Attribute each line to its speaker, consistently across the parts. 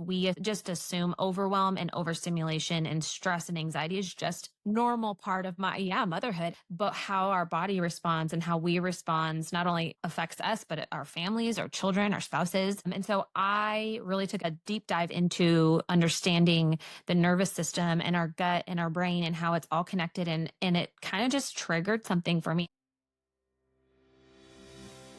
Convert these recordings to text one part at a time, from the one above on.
Speaker 1: we just assume overwhelm and overstimulation and stress and anxiety is just normal part of motherhood. But how our body responds and how we respond not only affects us, but our families, our children, our spouses. And so I really took a deep dive into understanding the nervous system and our gut and our brain and how it's all connected. And it kind of just triggered something for me.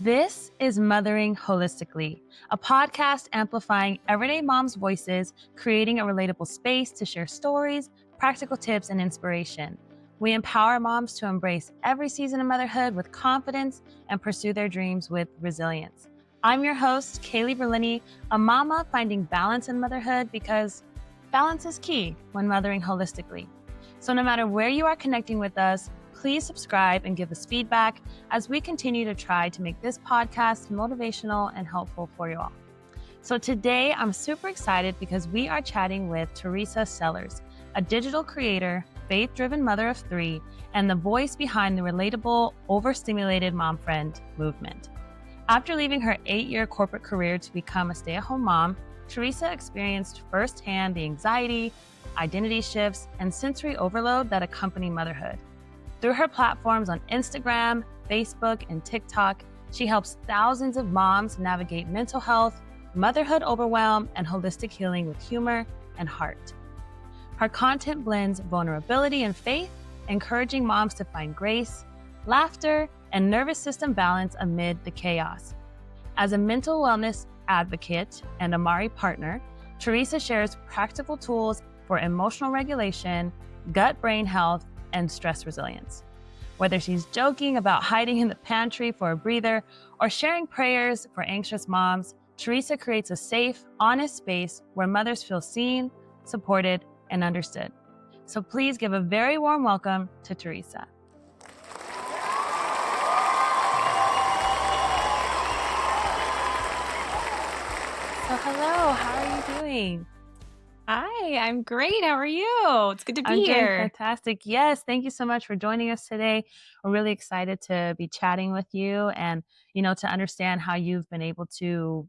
Speaker 2: This is Mothering Holistically, a podcast amplifying everyday moms' voices, creating a relatable space to share stories, practical tips, and inspiration. We empower moms to embrace every season of motherhood with confidence and pursue their dreams with resilience. I'm your host, Kaylee Berlini, a mama finding balance in motherhood because balance is key when mothering holistically. So no matter where you are connecting with us, please subscribe and give us feedback as we continue to try to make this podcast motivational and helpful for you all. So today I'm super excited because we are chatting with Teresa Sellers, a digital creator, faith-driven mother of 3, and the voice behind the relatable Overstimulated Mom Friend movement. After leaving her 8-year corporate career to become a stay-at-home mom, Teresa experienced firsthand the anxiety, identity shifts, and sensory overload that accompany motherhood. Through her platforms on Instagram, Facebook, and TikTok, she helps thousands of moms navigate mental health, motherhood overwhelm, and holistic healing with humor and heart. Her content blends vulnerability and faith, encouraging moms to find grace, laughter, and nervous system balance amid the chaos. As a mental wellness advocate and Amari partner, Teresa shares practical tools for emotional regulation, gut-brain health, and stress resilience. Whether she's joking about hiding in the pantry for a breather or sharing prayers for anxious moms, Teresa creates a safe, honest space where mothers feel seen, supported, and understood. So please give a very warm welcome to Teresa. So hello, how are you doing?
Speaker 1: Hi, I'm great. How are you? It's good to be
Speaker 2: Doing
Speaker 1: here.
Speaker 2: fantastic. Yes, thank you so much for joining us today. We're really excited to be chatting with you and, to understand how you've been able to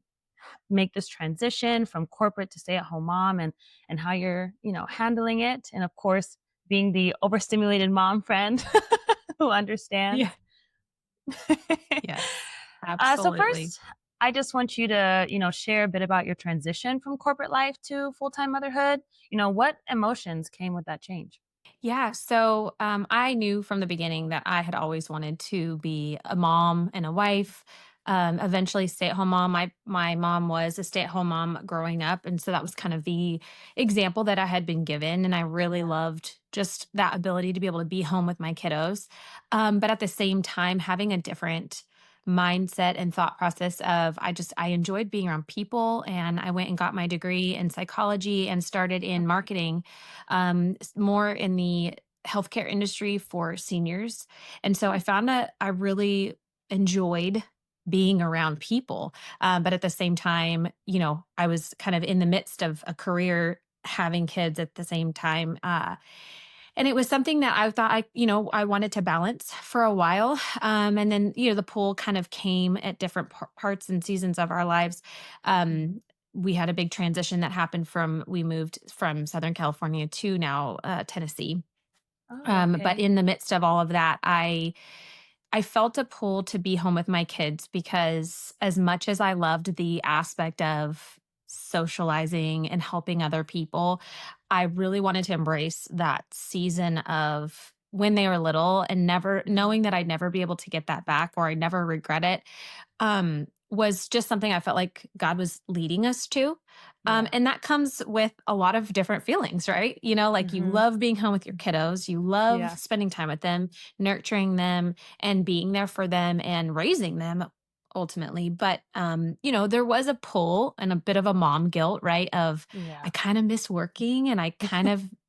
Speaker 2: make this transition from corporate to stay-at-home mom and how you're, handling it. And of course, being the overstimulated mom friend who understands.
Speaker 1: Yeah. Yes,
Speaker 2: So
Speaker 1: absolutely.
Speaker 2: first, I just want you to, share a bit about your transition from corporate life to full-time motherhood. What emotions came with that change?
Speaker 1: Yeah. So I knew from the beginning that I had always wanted to be a mom and a wife. Eventually, stay-at-home mom. My mom was a stay-at-home mom growing up, and so that was kind of the example that I had been given. And I really loved just that ability to be able to be home with my kiddos, but at the same time having a different mindset and thought process of I enjoyed being around people, and I went and got my degree in psychology and started in marketing, more in the healthcare industry for seniors. And so I found that I really enjoyed being around people. But at the same time, I was kind of in the midst of a career having kids at the same time. And it was something that I thought I wanted to balance for a while. And then, the pull kind of came at different parts and seasons of our lives. We had a big transition that happened we moved from Southern California to now Tennessee.
Speaker 2: Oh,
Speaker 1: But
Speaker 2: okay.
Speaker 1: in the midst of all of that, I felt a pull to be home with my kids because as much as I loved the aspect of socializing and helping other people, I really wanted to embrace that season of when they were little and never knowing that I'd never be able to get that back or I'd never regret it. Was just something I felt like God was leading us to.
Speaker 2: Yeah.
Speaker 1: And that comes with a lot of different feelings, right? Like you
Speaker 2: Mhm.
Speaker 1: love being home with your kiddos, you love
Speaker 2: Yeah.
Speaker 1: spending time with them, nurturing them, and being there for them and raising them ultimately. But, there was a pull and a bit of a mom guilt, right? Of I
Speaker 2: Yeah.
Speaker 1: kind of miss working and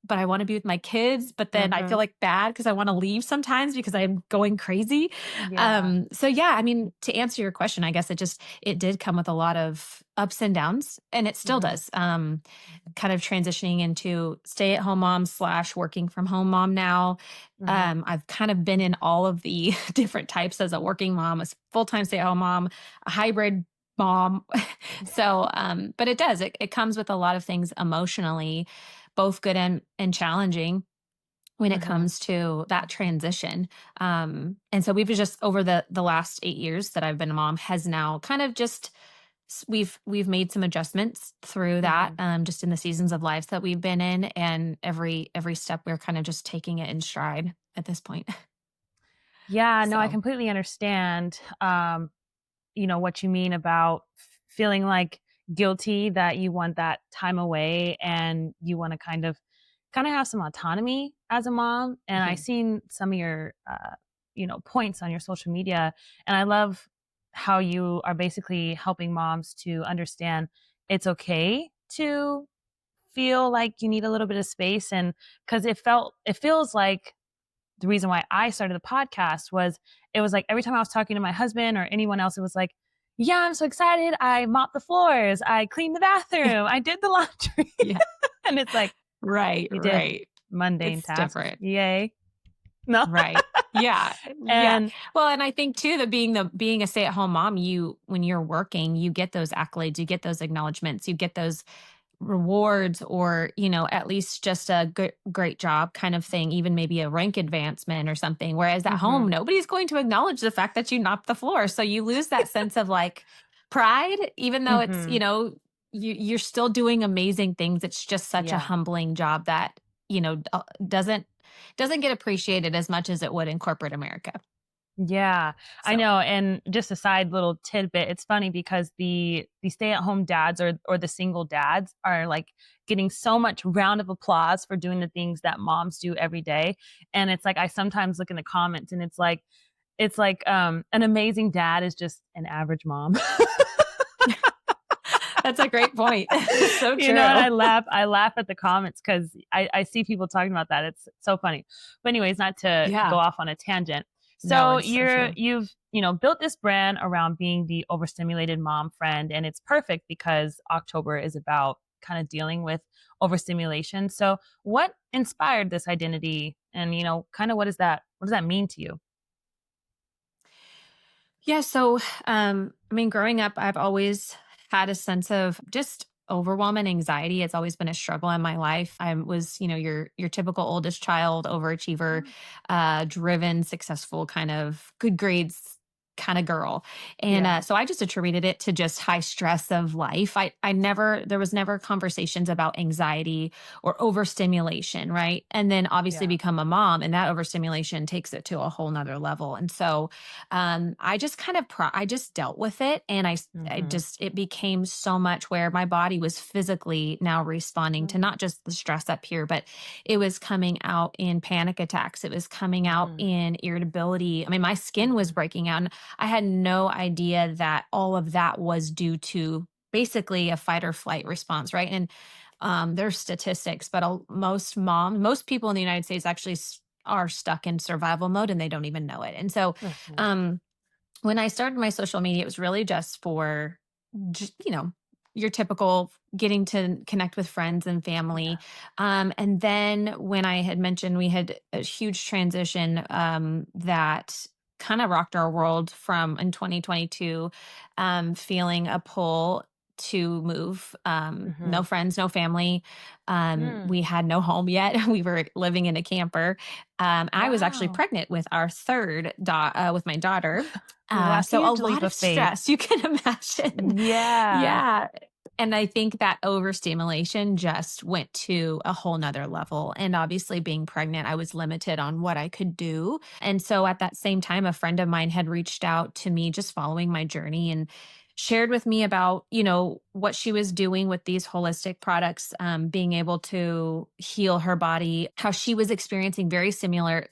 Speaker 1: but I want to be with my kids, but then I feel
Speaker 2: Mhm.
Speaker 1: like bad because I want to leave sometimes because I'm going crazy.
Speaker 2: Yeah.
Speaker 1: So yeah, I mean, to answer your question, I guess it did come with a lot of ups and downs, and it still
Speaker 2: Mhm.
Speaker 1: does. Kind of transitioning into stay-at-home mom slash working from home mom now.
Speaker 2: Mhm.
Speaker 1: I've kind of been in all of the different types as a working mom, a full-time stay-at-home mom, a hybrid mom. So, but it does, it comes with a lot of things emotionally, both good and challenging when it
Speaker 2: Mhm.
Speaker 1: comes to that transition. And so we've just over the last 8 years that I've been a mom has now kind of just we've made some adjustments through that,
Speaker 2: Mhm.
Speaker 1: just in the seasons of life that we've been in, and every step we're kind of just taking it in stride at this point.
Speaker 2: Yeah, no, I
Speaker 1: So
Speaker 2: completely understand, what you mean about feeling like guilty that you want that time away and you want to kind of have some autonomy as a mom. And I
Speaker 1: mhm.
Speaker 2: seen some of your points on your social media, and I love how you are basically helping moms to understand it's okay to feel like you need a little bit of space. And because it feels like the reason why I started the podcast was it was like every time I was talking to my husband or anyone else, it was like, yeah, I'm so excited. I mopped the floors. I cleaned the bathroom. I did the laundry.
Speaker 1: Yeah.
Speaker 2: And it's like,
Speaker 1: Right,
Speaker 2: you did
Speaker 1: right.
Speaker 2: mundane
Speaker 1: It's
Speaker 2: tasks.
Speaker 1: different.
Speaker 2: Yay. No.
Speaker 1: Right. Yeah. Yeah.
Speaker 2: And
Speaker 1: Well, and I think too that being a stay-at-home mom, you when you're working, you get those accolades, you get those acknowledgments, you get those rewards, or at least just a great job kind of thing, even maybe a rank advancement or something, whereas at home
Speaker 2: mhm,
Speaker 1: nobody's going to acknowledge the fact that you knocked the floor, so you lose that sense of like pride, even though it's
Speaker 2: mhm.
Speaker 1: you're still doing amazing things. It's just such a
Speaker 2: Yeah.
Speaker 1: humbling job that doesn't get appreciated as much as it would in corporate America.
Speaker 2: Yeah, I
Speaker 1: So
Speaker 2: know. And just a side little tidbit, it's funny because the stay-at-home dads or the single dads are like getting so much round of applause for doing the things that moms do every day. And it's like I sometimes look in the comments and it's like an amazing dad is just an average mom.
Speaker 1: that's a great point. So
Speaker 2: And
Speaker 1: true.
Speaker 2: I laugh at the comments because I see people talking about that. It's so funny. But anyways, not to go
Speaker 1: Yeah.
Speaker 2: off on a tangent.
Speaker 1: No,
Speaker 2: So
Speaker 1: it's so true.
Speaker 2: you've built this brand around being the overstimulated mom friend, and it's perfect because October is about kind of dealing with overstimulation. So what inspired this identity, and kind of what does that mean to you?
Speaker 1: Yeah. So, I mean, growing up, I've always had a sense of just overwhelm and anxiety. It's always been a struggle in my life. I was, your typical oldest child, overachiever,
Speaker 2: Mm.
Speaker 1: driven, successful, kind of good grades kind of girl. And
Speaker 2: Yeah.
Speaker 1: so I just attributed it to just high stress of life. I never, there was never conversations about anxiety or overstimulation. Right. And then obviously
Speaker 2: Yeah.
Speaker 1: become a mom, and that overstimulation takes it to a whole nother level. And so, I just kind of I just dealt with it, and I
Speaker 2: Mhm.
Speaker 1: just it became so much where my body was physically now responding to
Speaker 2: Mm.
Speaker 1: not just the stress up here, but it was coming out in panic attacks. It was coming out
Speaker 2: Mhm.
Speaker 1: in irritability. I mean, my skin was
Speaker 2: Mhm.
Speaker 1: breaking out, and I had no idea that all of that was due to basically a fight or flight response, right? And there's statistics, but most people in the United States actually are stuck in survival mode, and they don't even know it. And so,
Speaker 2: Mhm.
Speaker 1: um, when I started my social media, it was really just for, j- you know, your typical getting to connect with friends and family.
Speaker 2: Yeah.
Speaker 1: And then when I had mentioned we had a huge transition, that kind of rocked our world from in 2022, feeling a pull to move. No
Speaker 2: Mhm.
Speaker 1: friends, no family.
Speaker 2: Mm.
Speaker 1: We had no home yet. We were living in a camper. I was actually
Speaker 2: Wow.
Speaker 1: pregnant with our with my daughter.
Speaker 2: Wow,
Speaker 1: So a
Speaker 2: huge leap
Speaker 1: lot of
Speaker 2: of faith.
Speaker 1: stress, you can imagine.
Speaker 2: Yeah.
Speaker 1: Yeah. And I think that overstimulation just went to a whole nother level. And obviously, being pregnant, I was limited on what I could do. And so at that same time, a friend of mine had reached out to me just following my journey and shared with me about what she was doing with these holistic products, being able to heal her body, how she was experiencing very similar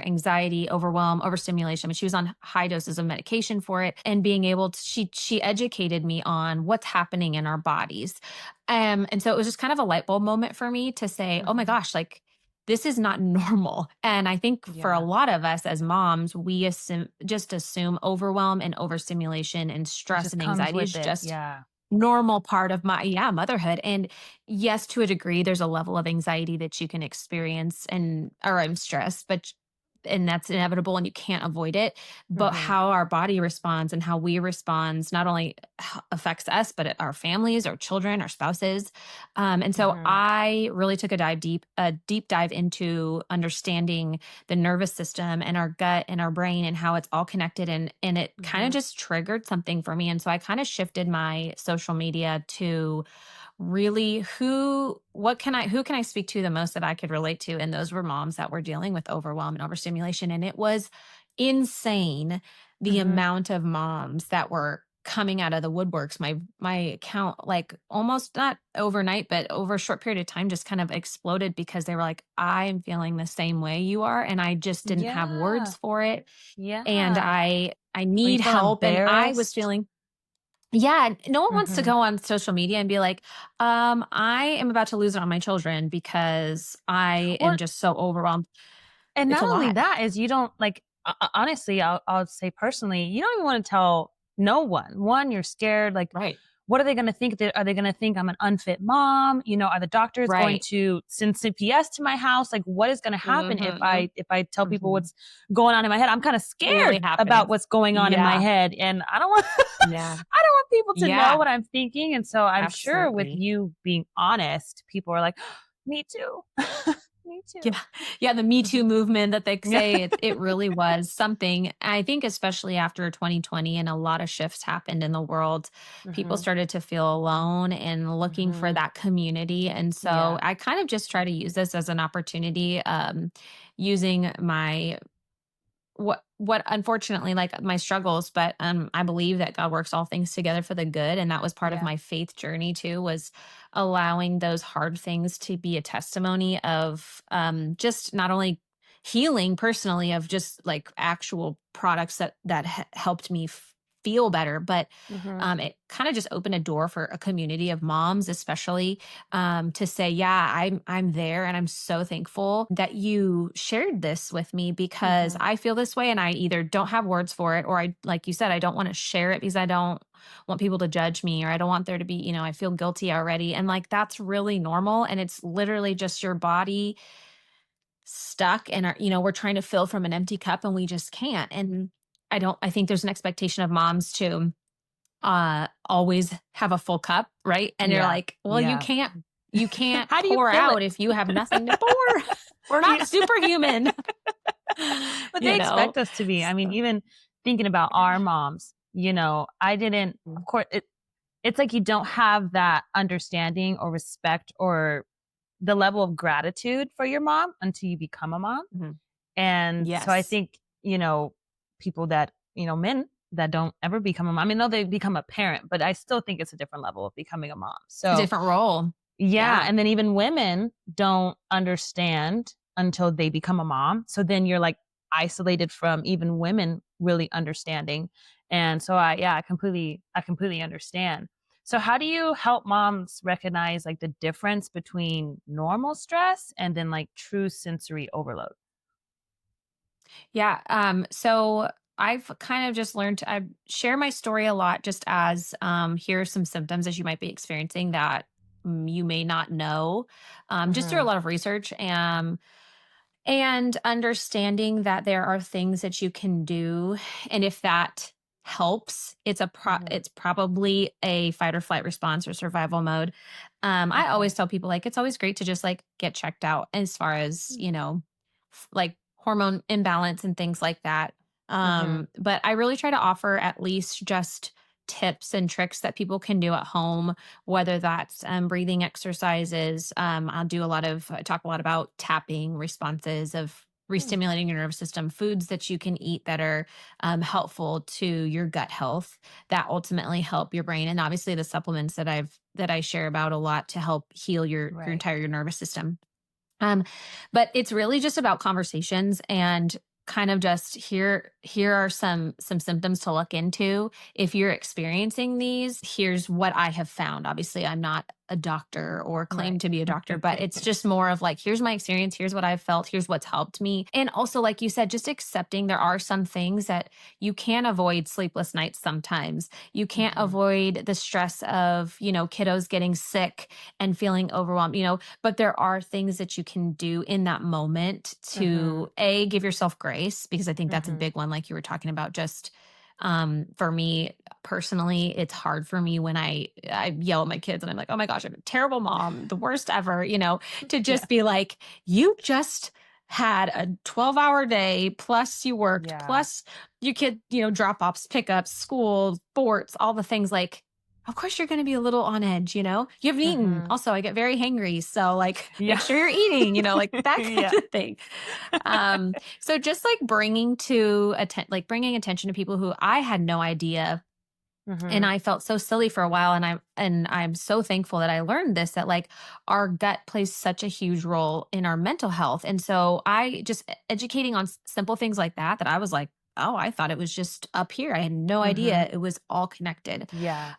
Speaker 1: anxiety, overwhelm, overstimulation, but she was on high doses of medication for it, and being able to she educated me on what's happening in our bodies. And so it was just kind of a light bulb moment for me to say, oh my
Speaker 2: Mhm.
Speaker 1: gosh, like this is not normal. And I think for a
Speaker 2: Yeah.
Speaker 1: lot of us as moms, we assume overwhelm and overstimulation and
Speaker 2: It
Speaker 1: stress
Speaker 2: just
Speaker 1: and
Speaker 2: comes
Speaker 1: anxiety
Speaker 2: with
Speaker 1: is
Speaker 2: it.
Speaker 1: just
Speaker 2: Yeah.
Speaker 1: normal part of my motherhood. And yes, to a degree there's a level of anxiety that you can experience, and or I'm stressed, but and that's inevitable and you can't avoid it, but
Speaker 2: Mhm.
Speaker 1: how our body responds and how we respond not only affects us, but our families, our children, our spouses. And so
Speaker 2: Mhm.
Speaker 1: I really took a deep dive into understanding the nervous system and our gut and our brain and how it's all connected. And it kind of
Speaker 2: Mhm.
Speaker 1: just triggered something for me. And so I kind of shifted my social media to really who can I speak to the most that I could relate to? And those were moms that were dealing with overwhelm and overstimulation. And it was insane the
Speaker 2: Mhm.
Speaker 1: amount of moms that were coming out of the woodworks. My account, like almost not overnight, but over a short period of time, just kind of exploded because they were like, I'm feeling the same way you are. And I just didn't have
Speaker 2: Yeah.
Speaker 1: words for it. And
Speaker 2: Yeah.
Speaker 1: I
Speaker 2: Or you
Speaker 1: need
Speaker 2: feel
Speaker 1: help. And I was
Speaker 2: embarrassed.
Speaker 1: feeling, yeah, no one wants to
Speaker 2: Mhm.
Speaker 1: go on social media and be like, I am about to lose it on my children because I am
Speaker 2: Well,
Speaker 1: just so overwhelmed.
Speaker 2: and
Speaker 1: It's
Speaker 2: not
Speaker 1: a
Speaker 2: only
Speaker 1: lot.
Speaker 2: that is you don't like honestly, I'll say personally, you don't even want to tell no one. One, you're scared like
Speaker 1: Right.
Speaker 2: what are they going to think? Are they going to think I'm an unfit mom? You know, are the doctors going
Speaker 1: Right.
Speaker 2: to send CPS to my house? Like what is going to happen if
Speaker 1: Mhm.
Speaker 2: I tell people
Speaker 1: Mhm.
Speaker 2: what's going on in my head? I'm kind of
Speaker 1: It really
Speaker 2: scared about
Speaker 1: happens.
Speaker 2: what's going on in my
Speaker 1: Yeah.
Speaker 2: head and I don't want
Speaker 1: Yeah.
Speaker 2: I don't want people to know
Speaker 1: Yeah.
Speaker 2: what I'm thinking. And so I'm sure with
Speaker 1: Absolutely.
Speaker 2: you being honest, people are like, me too. Me too.
Speaker 1: Yeah. Yeah, the Me Too
Speaker 2: Mhm.
Speaker 1: movement that they
Speaker 2: Yeah.
Speaker 1: say, it really was something. I think especially after 2020 and a lot of shifts happened in the world, people
Speaker 2: Mhm.
Speaker 1: started to feel alone and looking for
Speaker 2: Mhm.
Speaker 1: that community. And so
Speaker 2: Yeah.
Speaker 1: I kind of just try to use this as an opportunity, using my what unfortunately, like, my struggles, but I believe that God works all things together for the good, and that was part of
Speaker 2: Yeah.
Speaker 1: my faith journey too, was allowing those hard things to be a testimony of just not only healing personally of just like actual products that helped me feel better, but
Speaker 2: Mhm.
Speaker 1: it kind of just opened a door for a community of moms, especially, to say, yeah, I'm there, and I'm so thankful that you shared this with me because
Speaker 2: Mhm.
Speaker 1: I feel this way, and I either don't have words for it, or I, like you said, I don't want to share it because I don't want people to judge me, or I don't want there to be, I feel guilty already, and like that's really normal, and it's literally just your body stuck, and we're trying to fill from an empty cup, and we just can't. And I think there's an expectation of moms to always have a full cup, right? And you're
Speaker 2: Yeah.
Speaker 1: like, well,
Speaker 2: Yeah.
Speaker 1: you can't
Speaker 2: How do you
Speaker 1: pour
Speaker 2: fill
Speaker 1: out
Speaker 2: it?
Speaker 1: if you have nothing to pour. We're not
Speaker 2: Yeah.
Speaker 1: superhuman.
Speaker 2: But they
Speaker 1: you know?
Speaker 2: expect us to be. I mean,
Speaker 1: So,
Speaker 2: even thinking about our
Speaker 1: yeah.
Speaker 2: moms, I didn't, of
Speaker 1: Mhm.
Speaker 2: course, it's like you don't have that understanding or respect or the level of gratitude for your mom until you become a mom.
Speaker 1: Mhm.
Speaker 2: And so I
Speaker 1: Yes.
Speaker 2: think, people that, men that don't ever become a mom, I mean, no, they become a parent, but I still think it's a different level of becoming a mom.
Speaker 1: A
Speaker 2: So
Speaker 1: different role.
Speaker 2: yeah,
Speaker 1: Yeah.
Speaker 2: and then even women don't understand until they become a mom. So then you're like isolated from even women really understanding. And so I completely understand. So how do you help moms recognize like the difference between normal stress and then like true sensory overload?
Speaker 1: Yeah. So I've kind of just learned I share my story a lot just as here are some symptoms that you might be experiencing that you may not know. Just through a
Speaker 2: Mhm.
Speaker 1: lot of research. And understanding that there are things that you can do, and if that helps,
Speaker 2: Mhm.
Speaker 1: it's probably a fight or flight response or survival mode. I always
Speaker 2: Okay.
Speaker 1: tell people, like, it's always great to just, like, get checked out as far as, like, hormone imbalance and things like that.
Speaker 2: Mhm.
Speaker 1: But I really try to offer at least just tips and tricks that people can do at home, whether that's breathing exercises. I talk a lot about tapping responses of
Speaker 2: Mm.
Speaker 1: restimulating your nervous system, foods that you can eat that are helpful to your gut health that ultimately help your brain, and obviously the supplements that I share about a lot to help heal your
Speaker 2: Right.
Speaker 1: entire nervous system. Um, but it's really just about conversations and kind of just here are some symptoms to look into. If you're experiencing these, here's what I have found. Obviously, I'm not a doctor or claim to be a doctor, but it's just more of like, here's my experience, here's what I've felt, here's what's helped me. And also, like you said, just accepting there are some things that you can avoid sleepless nights sometimes. You can't
Speaker 2: Mhm.
Speaker 1: avoid the stress of, kiddos getting sick and feeling overwhelmed, but there are things that you can do in that moment
Speaker 2: Mhm.
Speaker 1: to A, give yourself grace, because I think that's a
Speaker 2: Mhm.
Speaker 1: big one, like you were talking about, just for me personally, it's hard for me when I yell at my kids and I'm like, "Oh my gosh, I'm a terrible mom, the worst ever," to
Speaker 2: Yeah.
Speaker 1: just be like, "You just had a 12-hour day, plus you worked,
Speaker 2: Yeah.
Speaker 1: plus your kid, drop-offs, pickups, school, sports, all the things, like, of course you're going to be a little on edge, You haven't eaten.
Speaker 2: Mhm.
Speaker 1: Also, I get very hangry, so like make
Speaker 2: Yeah.
Speaker 1: sure you're eating, like that kind
Speaker 2: Yeah.
Speaker 1: of thing." So just like bringing attention to people who I had no idea, and
Speaker 2: Mhm.
Speaker 1: I felt so silly for a while, and I'm so thankful that I learned this, that like our gut plays such a huge role in our mental health. And so I just educating on simple things like that, that I was like, "Oh, I thought it was just up here. I had no idea
Speaker 2: Mhm.
Speaker 1: it was all connected."
Speaker 2: Yeah.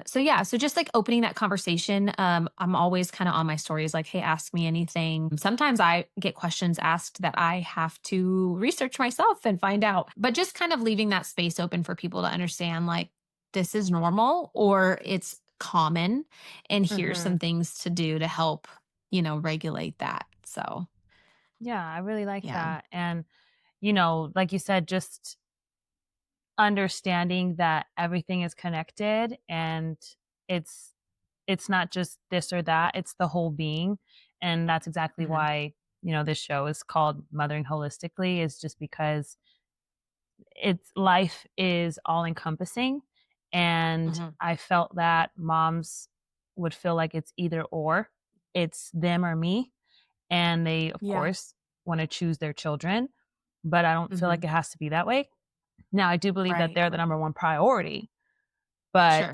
Speaker 1: So yeah, so just like opening that conversation. I'm always kind of on my stories like, "Hey, ask me anything." Sometimes I get questions asked that I have to research myself and find out, but just kind of leaving that space open for people to understand, like, this is normal or it's common, and here's some
Speaker 2: Mhm.
Speaker 1: things to do to help, regulate that. So
Speaker 2: Yeah, I really like
Speaker 1: yeah.
Speaker 2: that. And, like you said, just understanding that everything is connected and it's it's not just this or that, it's the whole being. And that's exactly
Speaker 1: Hmm.
Speaker 2: why, this show is called Mothering Holistically, is just because it's life is all encompassing. And
Speaker 1: Hmm.
Speaker 2: I felt that moms would feel like it's either or, it's them or me. And they, of
Speaker 1: Yeah.
Speaker 2: course, want to choose their children, but I don't feel
Speaker 1: Hmm.
Speaker 2: like it has to be that way. Now, I do believe that
Speaker 1: Right.
Speaker 2: they're the number one priority, but,
Speaker 1: Sure.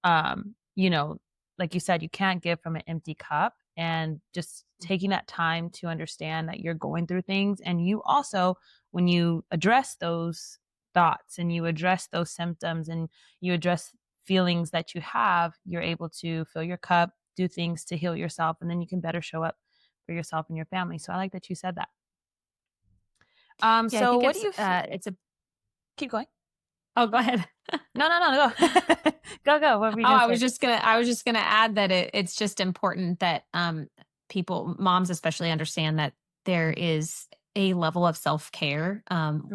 Speaker 2: um, you know, like you said, you can't give from an empty cup, and just taking that time to understand that you're going through things. And you also, when you address those thoughts and you address those symptoms and you address feelings that you have, you're able to fill your cup, do things to heal yourself, and then you can better show up for yourself and your family. So I like that you said that.
Speaker 1: Yeah, I
Speaker 2: So
Speaker 1: think
Speaker 2: what do you
Speaker 1: it's a
Speaker 2: keep going?
Speaker 1: oh, go ahead.
Speaker 2: No, no, no, go. Go. What were you
Speaker 1: Oh,
Speaker 2: gonna
Speaker 1: I
Speaker 2: say?
Speaker 1: was just gonna add that it's just important that people, moms especially, understand that there is a level of self-care.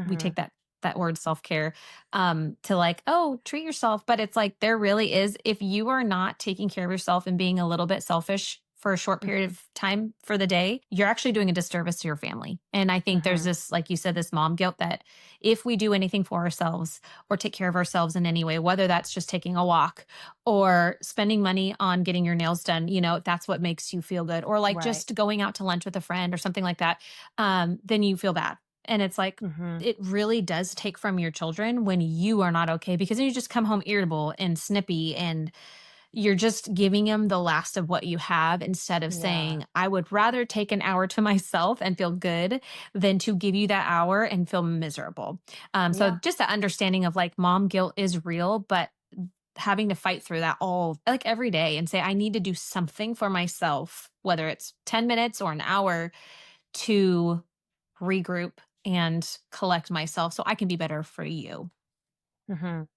Speaker 1: We
Speaker 2: Mhm.
Speaker 1: take that word self-care to like, oh, treat yourself, but it's like there really is, if you are not taking care of yourself and being a little bit selfish for a short period of time for the day, you're actually doing a disservice to your family. And I think there's
Speaker 2: Mhm.
Speaker 1: this, like you said, this mom guilt that if we do anything for ourselves or take care of ourselves in any way, whether that's just taking a walk or spending money on getting your nails done, that's what makes you feel good, or like
Speaker 2: Right.
Speaker 1: just going out to lunch with a friend or something like that, then you feel bad. And it's like,
Speaker 2: Mhm.
Speaker 1: it really does take from your children when you are not okay, because then you just come home irritable and snippy, and you're just giving them the last of what you have, instead of
Speaker 2: Yeah.
Speaker 1: saying, I would rather take an hour to myself and feel good than to give you that hour and feel miserable. So
Speaker 2: Yeah.
Speaker 1: just the understanding of like mom guilt is real, but having to fight through that all like every day and say, I need to do something for myself, whether it's 10 minutes or an hour, to regroup and collect myself so I can be better for you.
Speaker 2: Mhm.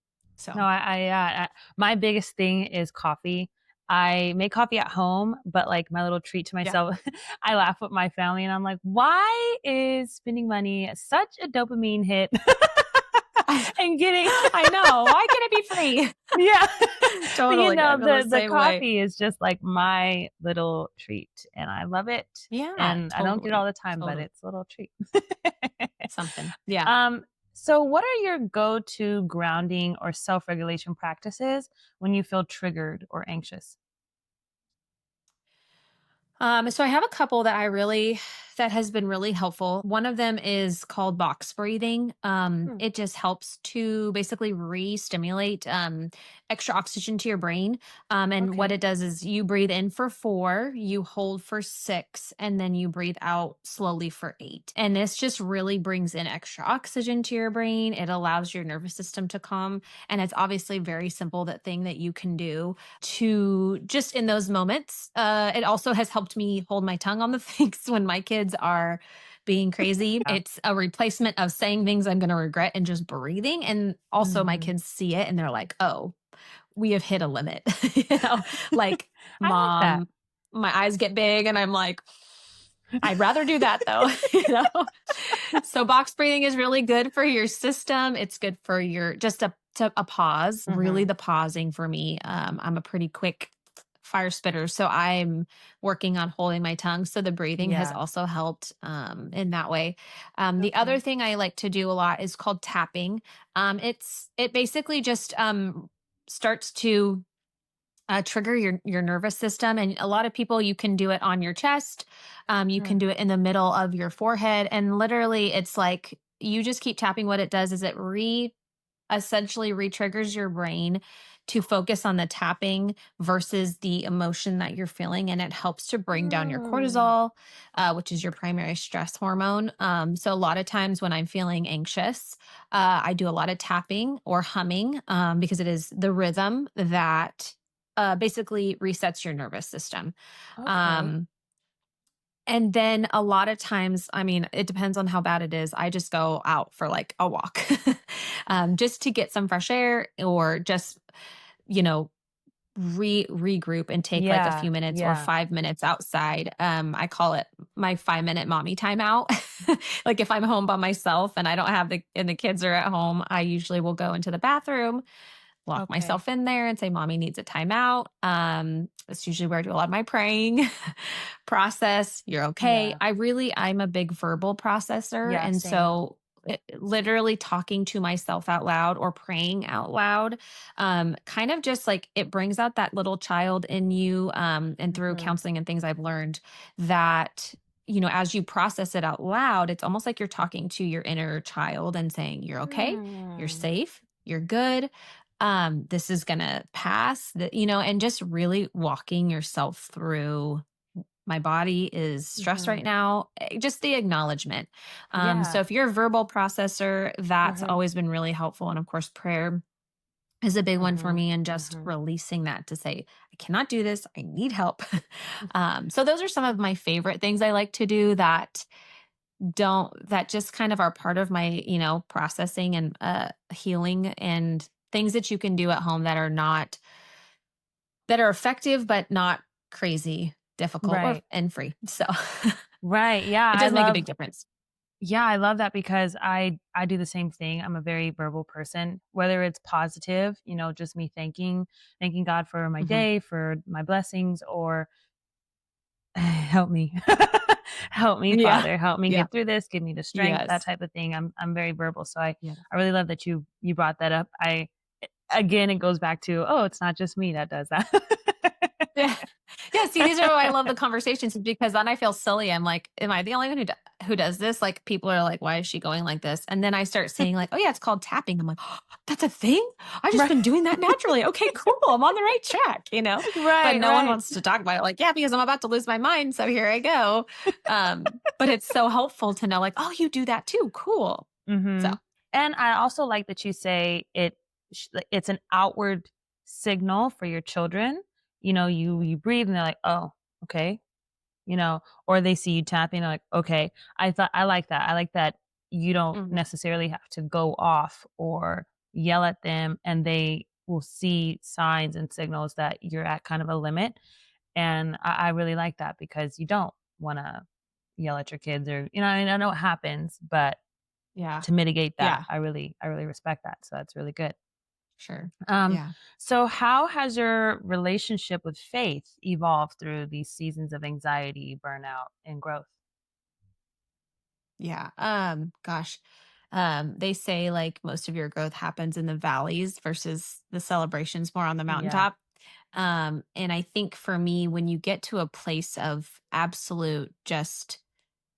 Speaker 2: No,
Speaker 1: So,
Speaker 2: my biggest thing is coffee. I make coffee at home, but, like, my little treat to
Speaker 1: yeah.
Speaker 2: myself, I laugh with my family and I'm like, "Why is spending money such a dopamine hit?" And getting
Speaker 1: I know. Why can't it be free?
Speaker 2: yeah. But,
Speaker 1: Totally. I feel the
Speaker 2: the
Speaker 1: same way.
Speaker 2: coffee is just, like, my little treat, and I love it,
Speaker 1: Yeah,
Speaker 2: and I don't get it all
Speaker 1: totally.
Speaker 2: the time, but
Speaker 1: Totally.
Speaker 2: it's a little treat.
Speaker 1: Something. Yeah.
Speaker 2: Um, so what are your go-to grounding or self-regulation practices when you feel triggered or anxious?
Speaker 1: So I have a couple that I really that has been really helpful. One of them is called box breathing.
Speaker 2: Hmm.
Speaker 1: It just helps to basically re-stimulate extra oxygen to your brain. And what
Speaker 2: Okay.
Speaker 1: it does is you breathe in for 4, you hold for 6, and then you breathe out slowly for 8. And this just really brings in extra oxygen to your brain. It allows your nervous system to calm. And it's obviously very simple, that thing that you can do to just in those moments. It also has helped me hold my tongue on the things when my kids are being crazy.
Speaker 2: Yeah.
Speaker 1: It's a replacement of saying things I'm going to regret and just breathing. And also, my
Speaker 2: Mhm.
Speaker 1: kids see it and they're like, oh, we have hit a limit. Like,
Speaker 2: I like that.
Speaker 1: mom, my eyes get big and I'm like, I'd rather do that though, you know? So box breathing is really good for your system. It's good for your just a pause, really
Speaker 2: Mhm.
Speaker 1: the pausing for me. I'm a pretty quick fire spitter, so I'm working on holding my tongue. So the breathing has
Speaker 2: Yeah.
Speaker 1: also helped in that way. The other
Speaker 2: Okay.
Speaker 1: thing I like to do a lot is called tapping. It basically just starts to trigger your nervous system. And a lot of people, you can do it on your chest. You can
Speaker 2: Mm.
Speaker 1: do it in the middle of your forehead. And literally, it's like you just keep tapping. What it does is it essentially re-triggers your brain to focus on the tapping versus the emotion that you're feeling. And it helps to bring down your
Speaker 2: Mm.
Speaker 1: cortisol, which is your primary stress hormone. So a lot of times when I'm feeling anxious, I do a lot of tapping or humming, because it is the rhythm that basically resets your nervous system.
Speaker 2: Okay.
Speaker 1: Um, and then a lot of times, I mean, it depends on how bad it is. I just go out for like a walk, just to get some fresh air, or just, you know, regroup and take like a
Speaker 2: Yeah.
Speaker 1: few minutes or
Speaker 2: Yeah.
Speaker 1: 5 minutes outside. I call it my 5 minute mommy timeout. Like, if I'm home by myself and I don't have and the kids are at home, I usually will go into the bathroom, lock
Speaker 2: Okay.
Speaker 1: myself in there and say, mommy needs a timeout. That's usually where I do a lot of my praying process. You're okay.
Speaker 2: Yeah.
Speaker 1: I'm a big verbal processor.
Speaker 2: Yeah,
Speaker 1: And
Speaker 2: same.
Speaker 1: so literally talking to myself out loud or praying out loud, kind of just like it brings out that little child in you. And through
Speaker 2: Mhm.
Speaker 1: counseling and things I've learned, that, as you process it out loud, it's almost like you're talking to your inner child and saying, you're okay, you're
Speaker 2: Mm.
Speaker 1: safe, you're good, this is gonna pass, and just really walking yourself through, my body is stressed right
Speaker 2: Mhm.
Speaker 1: now, just the acknowledgement. So
Speaker 2: Yeah.
Speaker 1: if you're a verbal processor, that's
Speaker 2: Mhm.
Speaker 1: always been really helpful. And of course, prayer is a big one for
Speaker 2: Mhm.
Speaker 1: me, and just
Speaker 2: Mhm.
Speaker 1: releasing that to say, I cannot do this, I need help. So those are some of my favorite things I like to do, that just kind of are part of my, processing and healing, and things that you can do at home that are effective but not crazy difficult or
Speaker 2: Right.
Speaker 1: and free. So
Speaker 2: Right. Yeah,
Speaker 1: it
Speaker 2: I
Speaker 1: does make a
Speaker 2: love
Speaker 1: big difference.
Speaker 2: yeah, I love that because I do the same thing. I'm a very verbal person, whether it's positive, just me thanking God for my
Speaker 1: Mhm.
Speaker 2: day, for my blessings, or help me. Help me,
Speaker 1: Yeah.
Speaker 2: Father. Help me
Speaker 1: Yeah.
Speaker 2: get through this. Give me the strength, that
Speaker 1: Yes.
Speaker 2: type of thing. I'm very verbal. So I
Speaker 1: Yeah.
Speaker 2: I really love that you brought that up. Again, it goes back to, oh, it's not just me that does that.
Speaker 1: Yeah. Yeah, see, these are why I love the conversations, because then I feel silly. I'm like, am I the only one who does this? Like, people are like, why is she going like this? And then I start saying like, oh yeah, it's called tapping. I'm like, oh, that's a thing? I've just
Speaker 2: Right.
Speaker 1: been doing that naturally. Okay, cool. I'm on the right track. But
Speaker 2: Right,
Speaker 1: no one
Speaker 2: right.
Speaker 1: wants to talk about it. Like, yeah, because I'm about to lose my mind. So here I go. But it's so helpful to know, like, oh, you do that too. Cool. So
Speaker 2: Mhm. And I also like that you say like, it's an outward signal for your children. You breathe and they're like, "Oh, okay." Or they see you tapping, they're like, "Okay." I like that. I like that you don't
Speaker 1: mhm.
Speaker 2: necessarily have to go off or yell at them, and they will see signs and signals that you're at kind of a limit. And I really like that because you don't wanna yell at your kids, or I know it happens, but
Speaker 1: Yeah.
Speaker 2: to mitigate that,
Speaker 1: Yeah.
Speaker 2: I really respect that, so that's really good.
Speaker 1: Sure.
Speaker 2: Um,
Speaker 1: Yeah.
Speaker 2: so how has your relationship with faith evolved through these seasons of anxiety, burnout, and growth?
Speaker 1: Yeah. Gosh. They say like most of your growth happens in the valleys versus the celebrations more on the
Speaker 2: Yeah.
Speaker 1: mountaintop. And I think for me, when you get to a place of absolute just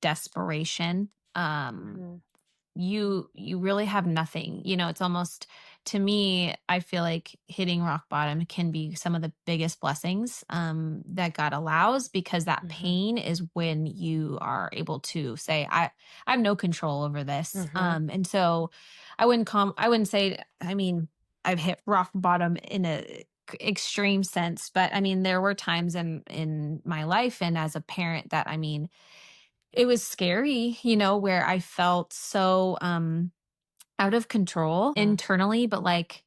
Speaker 1: desperation,
Speaker 2: Mhm.
Speaker 1: you really have nothing. It's almost, to me, I feel like hitting rock bottom can be some of the biggest blessings that God allows, because that
Speaker 2: Mhm.
Speaker 1: pain is when you are able to say, I have no control over this.
Speaker 2: Mhm.
Speaker 1: And so I wouldn't say, I mean, I've hit rock bottom in a extreme sense, but I mean, there were times in my life and as a parent that, I mean, it was scary, where I felt so out of control
Speaker 2: Mhm.
Speaker 1: internally, but like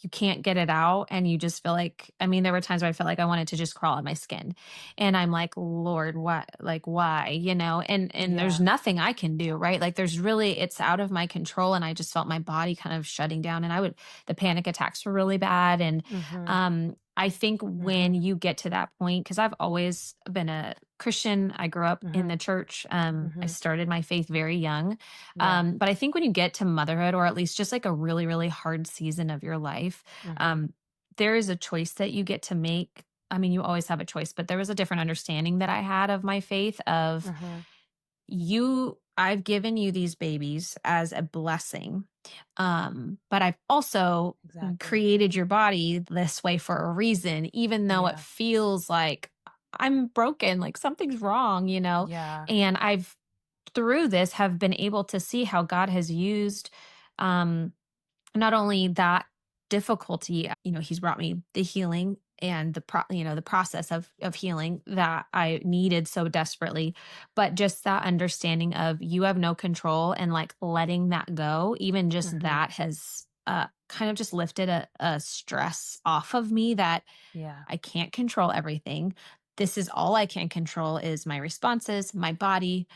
Speaker 1: you can't get it out. And you just feel like, I mean, there were times where I felt like I wanted to just crawl in my skin. And I'm like, Lord, what, like, why, and there's
Speaker 2: Yeah.
Speaker 1: nothing I can do, right? Like, there's really, it's out of my control. And I just felt my body kind of shutting down. And the panic attacks were really bad. And
Speaker 2: Mhm.
Speaker 1: I think when
Speaker 2: Mhm.
Speaker 1: you get to that point, because I've always been a Christian, I grew up in
Speaker 2: Mhm.
Speaker 1: the church. I
Speaker 2: Mhm.
Speaker 1: started my faith very young.
Speaker 2: Yeah.
Speaker 1: But I think when you get to motherhood, or at least just like a really, really hard season of your life,
Speaker 2: Mhm.
Speaker 1: um, there is a choice that you get to make. I mean, you always have a choice, but there was a different understanding that I had of my faith of,
Speaker 2: Mhm.
Speaker 1: I've given you these babies as a blessing. But I've also
Speaker 2: Exactly.
Speaker 1: created your body this way for a reason, even though it
Speaker 2: Yeah.
Speaker 1: feels like I'm broken, like something's wrong,
Speaker 2: Yeah.
Speaker 1: and I've through this have been able to see how God has used um not only that difficulty, he's brought me the healing and the process of healing that I needed so desperately, but just that understanding of you have no control, and like letting that go, even just
Speaker 2: Mhm.
Speaker 1: that has kind of just lifted a stress off of me, that
Speaker 2: Yeah.
Speaker 1: I can't control everything. This is all I can control, is my responses, my body,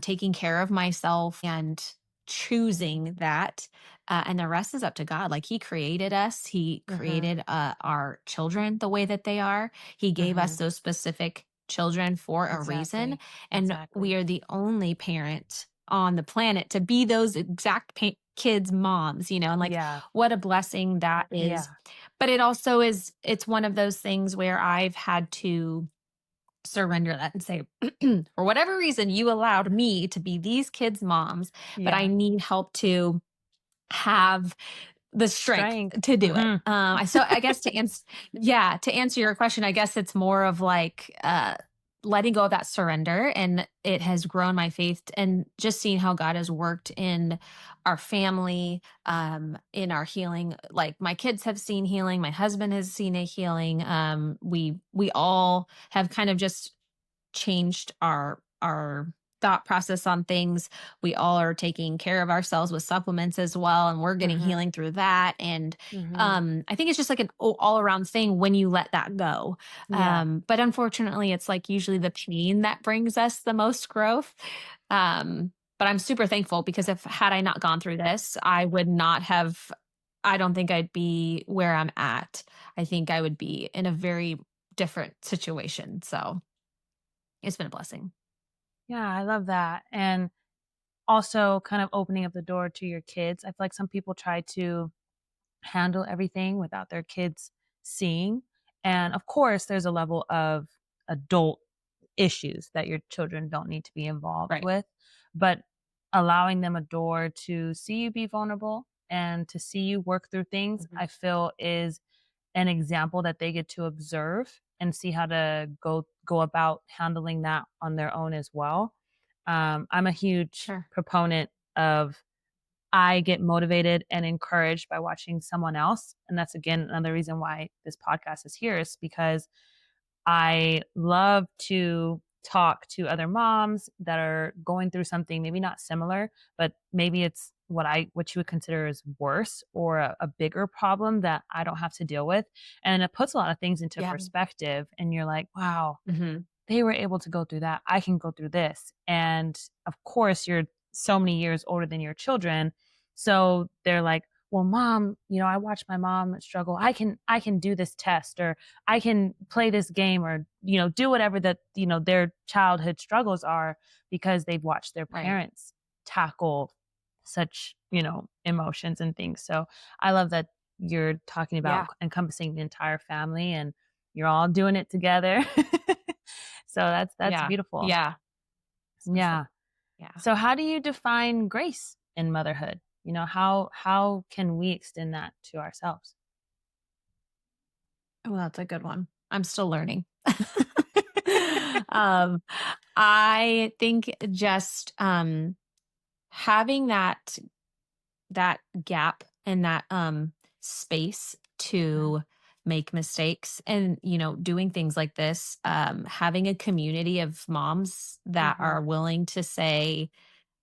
Speaker 1: taking care of myself, and
Speaker 2: Mhm.
Speaker 1: choosing that. And the rest is up to God. Like, He created us, He
Speaker 2: Mhm.
Speaker 1: created our children the way that they are. He gave us
Speaker 2: Mhm.
Speaker 1: those specific children for a reason.
Speaker 2: Exactly.
Speaker 1: And we
Speaker 2: Exactly.
Speaker 1: are the only parent on the planet to be those exact kids' moms, and like,
Speaker 2: Yeah.
Speaker 1: what a blessing that is.
Speaker 2: Yeah.
Speaker 1: But it also is, it's one of those things where I've had to surrender that and say, for whatever reason, you allowed me to be these kids' moms, but I
Speaker 2: Yeah.
Speaker 1: need help to have the strength
Speaker 2: Strength.
Speaker 1: to do it.
Speaker 2: Mhm.
Speaker 1: So I guess to answer your question, I guess it's more of like, letting go of that surrender, and it has grown my faith, and just seeing how God has worked in our family, in our healing. Like, my kids have seen healing, my husband has seen a healing. We all have kind of just changed our thought process on things. We all are taking care of ourselves with supplements as well, and we're getting
Speaker 2: Mhm.
Speaker 1: healing through that. And
Speaker 2: Mhm.
Speaker 1: I think it's just like an all around thing when you let that go.
Speaker 2: Yeah.
Speaker 1: But unfortunately, it's like usually the pain that brings us the most growth. But I'm super thankful, because if had I not gone through this, I would not have. I don't think I'd be where I'm at. I think I would be in a very different situation. So it's been a blessing.
Speaker 2: Yeah, I love that. And also kind of opening up the door to your kids. I feel like some people try to handle everything without their kids seeing. And of course, there's a level of adult issues that your children don't need to be involved
Speaker 1: Right.
Speaker 2: with, but allowing them a door to see you be vulnerable and to see you work through things,
Speaker 1: Mhm.
Speaker 2: I feel is an example that they get to observe and see how to go about handling that on their own as well. I'm a huge
Speaker 1: Sure.
Speaker 2: proponent of I get motivated and encouraged by watching someone else, and that's again another reason why this podcast is here is because I love to talk to other moms that are going through something maybe not similar, but maybe it's what you would consider as worse or a bigger problem that I don't have to deal with. And it puts a lot of things into
Speaker 1: Yeah.
Speaker 2: perspective and you're like, wow,
Speaker 1: Mhm.
Speaker 2: they were able to go through that. I can go through this. And of course, you're so many years older than your children. So they're like, well, mom, I watched my mom struggle. I can do this test or I can play this game or, do whatever that, their childhood struggles are because they've watched their
Speaker 1: Right.
Speaker 2: parents tackle such, emotions and things. So I love that you're talking about
Speaker 1: Yeah.
Speaker 2: encompassing the entire family and you're all doing it together. So that's
Speaker 1: Yeah.
Speaker 2: beautiful.
Speaker 1: Yeah. So true.
Speaker 2: Yeah.
Speaker 1: Yeah.
Speaker 2: So how do you define grace in motherhood? How can we extend that to ourselves?
Speaker 1: Well, that's a good one. I'm still learning. um, I think just having that gap and that space
Speaker 2: Mhm,
Speaker 1: to make mistakes and doing things like this, having a community of moms that
Speaker 2: mhm,
Speaker 1: are willing to say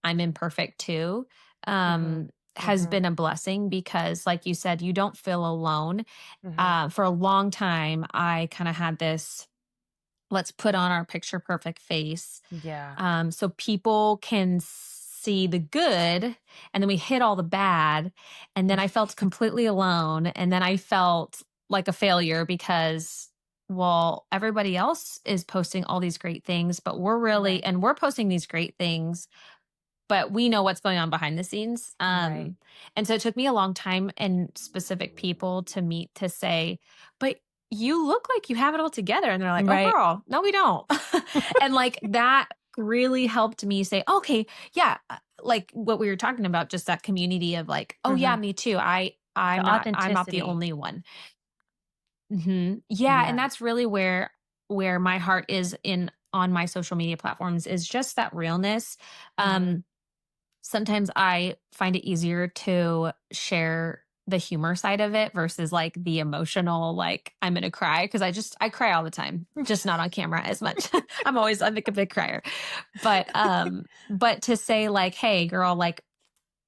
Speaker 1: I'm imperfect too,
Speaker 2: mhm,
Speaker 1: has
Speaker 2: mhm,
Speaker 1: been a blessing because, like you said, you don't feel alone.
Speaker 2: mhm.
Speaker 1: For a long time, I kind of had this let's put on our picture perfect face,
Speaker 2: Yeah.
Speaker 1: so people can see the good, and then we hit all the bad. And then I felt completely alone. And then I felt like a failure because, well, everybody else is posting all these great things, but
Speaker 2: Right,
Speaker 1: we're posting these great things, but we know what's going on behind the scenes.
Speaker 2: right,
Speaker 1: And so it took me a long time and specific people to meet to say, but you look like you have it all together. And they're like, oh,
Speaker 2: right.
Speaker 1: girl, no, we don't. And like that really helped me say, okay, yeah, like what we were talking about, just that community of like, oh yeah,
Speaker 2: Mhm.
Speaker 1: me too.
Speaker 2: The
Speaker 1: I'm not the
Speaker 2: authenticity.
Speaker 1: only one. Yeah, and
Speaker 2: Yeah.
Speaker 1: that's really where my heart is in on my social media platforms is just that realness.
Speaker 2: Mhm.
Speaker 1: Um, Sometimes I find it easier to share the humor side of it versus like the emotional, like I'm gonna cry because I cry all the time, just not on camera as much. I'm like a big crier. But to say like, hey girl, like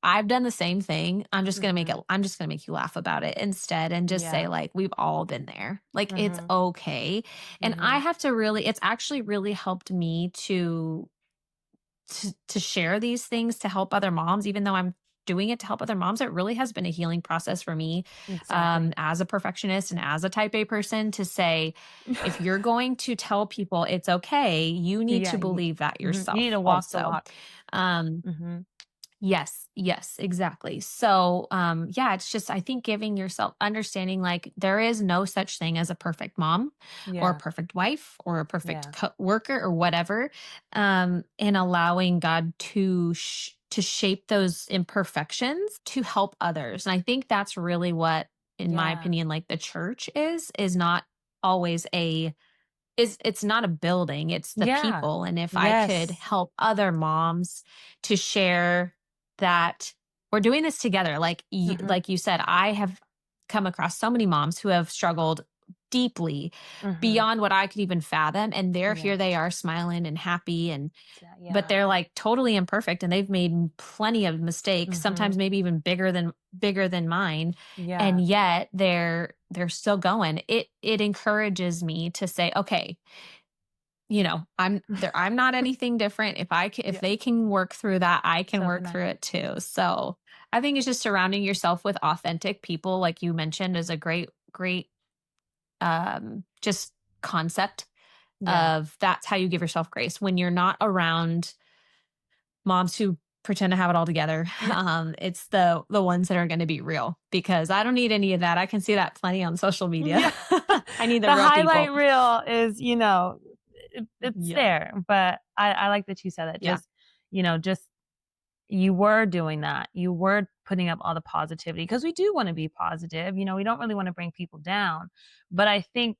Speaker 1: I've done the same thing.
Speaker 2: Mhm.
Speaker 1: I'm just gonna make you laugh about it instead and just say
Speaker 2: Yeah.
Speaker 1: like we've all been there. Like it's
Speaker 2: Mhm,
Speaker 1: okay. And I
Speaker 2: mhm.
Speaker 1: have to really it's actually really helped me to share these things to help other moms, even though I'm doing it to help other moms. It really has been a healing process for me,
Speaker 2: Exactly.
Speaker 1: as a perfectionist and as a type A person to say, if you're going to tell people it's okay, you need
Speaker 2: Yeah,
Speaker 1: to
Speaker 2: you
Speaker 1: believe that
Speaker 2: mhm, you need
Speaker 1: yourself
Speaker 2: to walk the
Speaker 1: also.
Speaker 2: walk.
Speaker 1: Um,
Speaker 2: Mhm.
Speaker 1: Yes, yes, exactly. So, yeah, it's just, I think giving yourself understanding like there is no such thing as a perfect mom or a
Speaker 2: Yeah,
Speaker 1: perfect wife or a perfect
Speaker 2: yeah,
Speaker 1: worker or whatever. And allowing God to shape those imperfections to help others. And I think that's really what, in my
Speaker 2: yeah.
Speaker 1: opinion, like the church is not always it's not a building, it's the
Speaker 2: Yeah.
Speaker 1: people, and if I could
Speaker 2: Yes.
Speaker 1: help other moms to share that we're doing this together,
Speaker 2: Mhm,
Speaker 1: like you said, I have come across so many moms who have struggled deeply
Speaker 2: mhm.
Speaker 1: beyond what I could even fathom, and
Speaker 2: Yeah.
Speaker 1: here they are smiling and happy and but
Speaker 2: Yeah.
Speaker 1: they're like totally imperfect and they've made plenty of mistakes,
Speaker 2: Mhm.
Speaker 1: sometimes maybe even bigger than mine,
Speaker 2: Yeah.
Speaker 1: and yet they're still going. It encourages me to say, okay, I'm not anything different. If
Speaker 2: Yeah.
Speaker 1: they can work through that, I can
Speaker 2: So
Speaker 1: work
Speaker 2: can I.
Speaker 1: through it too. So I think it's just surrounding yourself with authentic people, like you mentioned, is a great just concept
Speaker 2: Yeah.
Speaker 1: of that's how you give yourself grace when you're not around moms who pretend to have it all together. It's the ones that are going to be real because I don't need any of that. I can see that plenty on social media.
Speaker 2: Yeah.
Speaker 1: I need the
Speaker 2: The
Speaker 1: real
Speaker 2: highlight
Speaker 1: people.
Speaker 2: reel is, it's
Speaker 1: Yeah.
Speaker 2: there, but I like that you said that.
Speaker 1: Yeah.
Speaker 2: Just you were doing that. You were putting up all the positivity because we do wanna be positive, we don't really wanna bring people down, but I think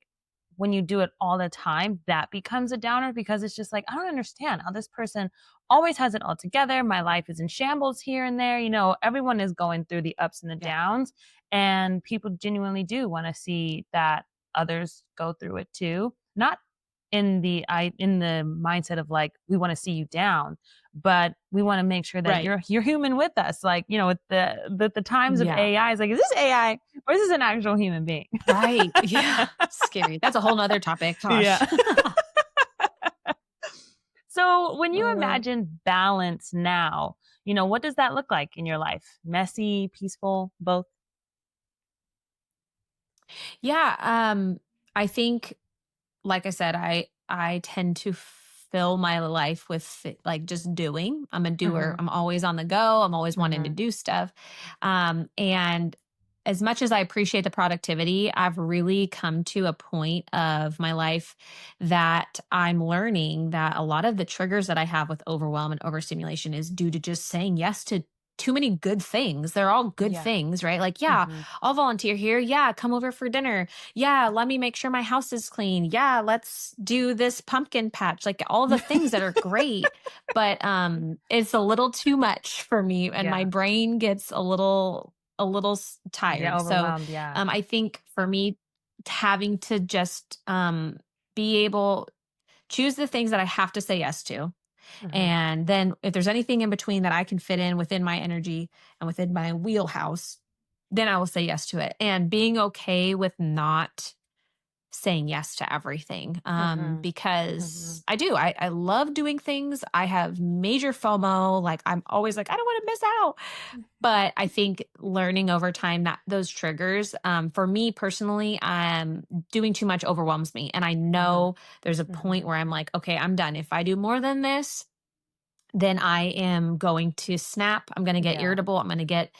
Speaker 2: when you do it all the time, that becomes a downer because it's just like, "I don't understand how this person always has it all together, my life is in shambles here and there," everyone is going through the ups and the
Speaker 1: Yeah.
Speaker 2: downs, and people genuinely do wanna see that others go through it too. Not in the mindset of like, we wanna see you down, but we wanna make sure that
Speaker 1: Right.
Speaker 2: you're human with us, like, with the times of
Speaker 1: Yeah.
Speaker 2: AI, it's like, "Is this AI or is this an actual human being?"
Speaker 1: Right. Yeah. Scary. That's a whole nother topic.
Speaker 2: Yeah.
Speaker 1: Gosh.
Speaker 2: So, when you
Speaker 1: Uh,
Speaker 2: imagine balance now, what does that look like in your life? Messy, peaceful, both?
Speaker 1: yeah. I think, like I said, I tend to fill my life with like just doing. I'm a doer.
Speaker 2: Mhm,
Speaker 1: I'm always on the go. I'm always wanting to
Speaker 2: mhm,
Speaker 1: do stuff. And as much as I appreciate the productivity, I've really come to a point of my life that I'm learning that a lot of the triggers that I have with overwhelm and overstimulation is due to just saying yes to too many good things. They're all good
Speaker 2: Yeah.
Speaker 1: things, right? Like, yeah,
Speaker 2: Hmm.
Speaker 1: I'll volunteer here. Yeah, come over for dinner. Yeah, let me make sure my house is clean. Yeah, let's do this pumpkin patch. Like all the things that are great, but it's a little too much for me and my
Speaker 2: Yeah.
Speaker 1: brain gets
Speaker 2: Yeah.
Speaker 1: tired. So
Speaker 2: Overwhelmed. Yeah.
Speaker 1: I think for me having to just be able choose the things that I have to say yes to.
Speaker 2: Hmm.
Speaker 1: And then if there's anything in between that I can fit in within my energy and within my wheelhouse, then I will say yes to it. And being okay with not saying yes to everything,
Speaker 2: Hmm. Hmm.
Speaker 1: because I love doing things. I have major FOMO. Like I'm always like, I don't want to miss out. But I think learning over time that those triggers, for me personally, doing too much overwhelms me. And I
Speaker 2: Hmm.
Speaker 1: know there's a
Speaker 2: Hmm.
Speaker 1: point where I'm like, okay, I'm done. If I do more than this, then I am going to snap. I'm going to get
Speaker 2: Yeah.
Speaker 1: irritable. I'm going to get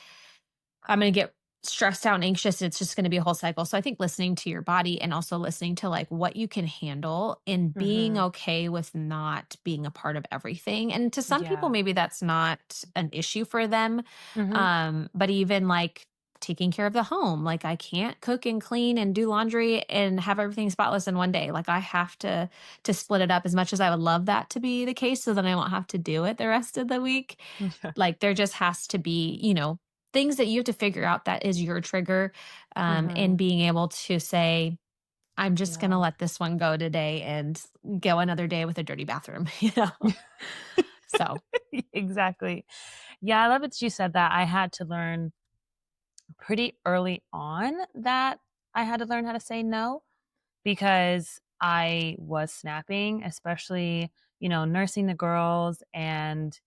Speaker 1: stressed out and anxious. It's just going to be a whole cycle. So I think listening to your body and also listening to like what you can handle and being
Speaker 2: Hmm.
Speaker 1: okay with not being a part of everything. And to some people,
Speaker 2: Yeah.
Speaker 1: maybe that's not an issue for them.
Speaker 2: Hmm.
Speaker 1: But even like taking care of the home, like I can't cook and clean and do laundry and have everything spotless in one day. Like I have to split it up as much as I would love that to be the case. So then I won't have to do it the rest of the week. Like there just has to be, things that you have to figure out that is your trigger, and
Speaker 2: Hmm.
Speaker 1: being able to say, I'm just going to
Speaker 2: Yeah.
Speaker 1: let this one go today and go another day with a dirty bathroom, So,
Speaker 2: Exactly. Yeah, I love that you said that. I had to learn pretty early on that I had to learn how to say no because I was snapping, especially, nursing the girls and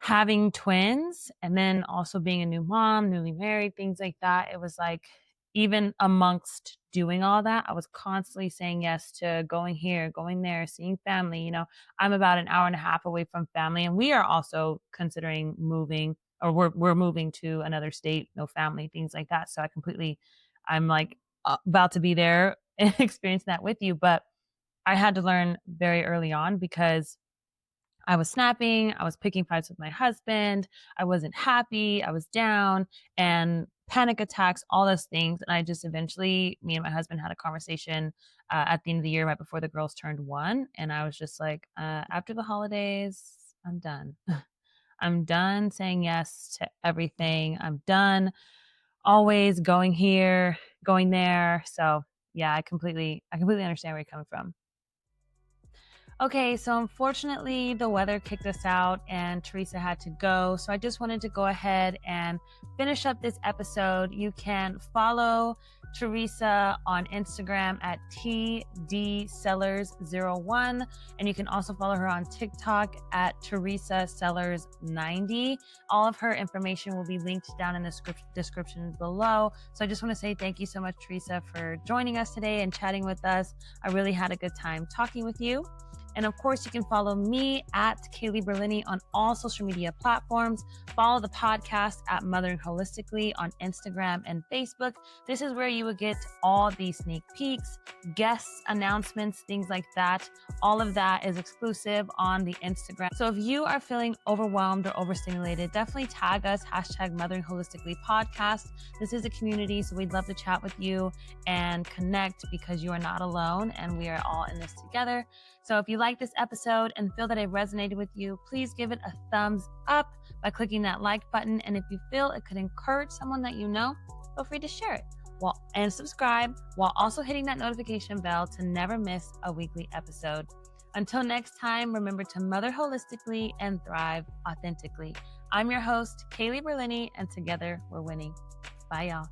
Speaker 2: having twins and then also being a new mom, newly married, things like that. It was like even amongst doing all that, I was constantly saying yes to going here, going there, seeing family. I'm about an hour and a half away from family, and we are also considering moving, or we're moving to another state, no family, things like that. So I'm like about to be there and experiencing that with you. But I had to learn very early on because I was snapping, I was picking fights with my husband, I wasn't happy, I was down, and panic attacks, all those things. And I just eventually, me and my husband had a conversation at the end of the year, right before the girls turned 1. And I was just like, after the holidays, I'm done. I'm done saying yes to everything. I'm done always going here, going there. So yeah, I completely understand where you're coming from. Okay, so unfortunately, the weather kicked us out and Teresa had to go. So I just wanted to go ahead and finish up this episode. You can follow Teresa on Instagram at TDSellers01. And you can also follow her on TikTok at Teresa Sellers90. All of her information will be linked down in the description below. So I just want to say thank you so much, Teresa, for joining us today and chatting with us. I really had a good time talking with you. And of course, you can follow me at Kaylee Berlini on all social media platforms. Follow the podcast at Mothering Holistically on Instagram and Facebook. This is where you will get all the sneak peeks, guests, announcements, things like that. All of that is exclusive on the Instagram. So if you are feeling overwhelmed or overstimulated, definitely tag us, hashtag Mothering Holistically Podcast. This is a community, so we'd love to chat with you and connect because you are not alone and we are all in this together. So if you like this episode and feel that it resonated with you, please give it a thumbs up by clicking that like button. And if you feel it could encourage someone that you know, feel free to share it and subscribe while also hitting that notification bell to never miss a weekly episode. Until next time, remember to mother holistically and thrive authentically. I'm your host, Kaylee Berlini, and together we're winning. Bye, y'all.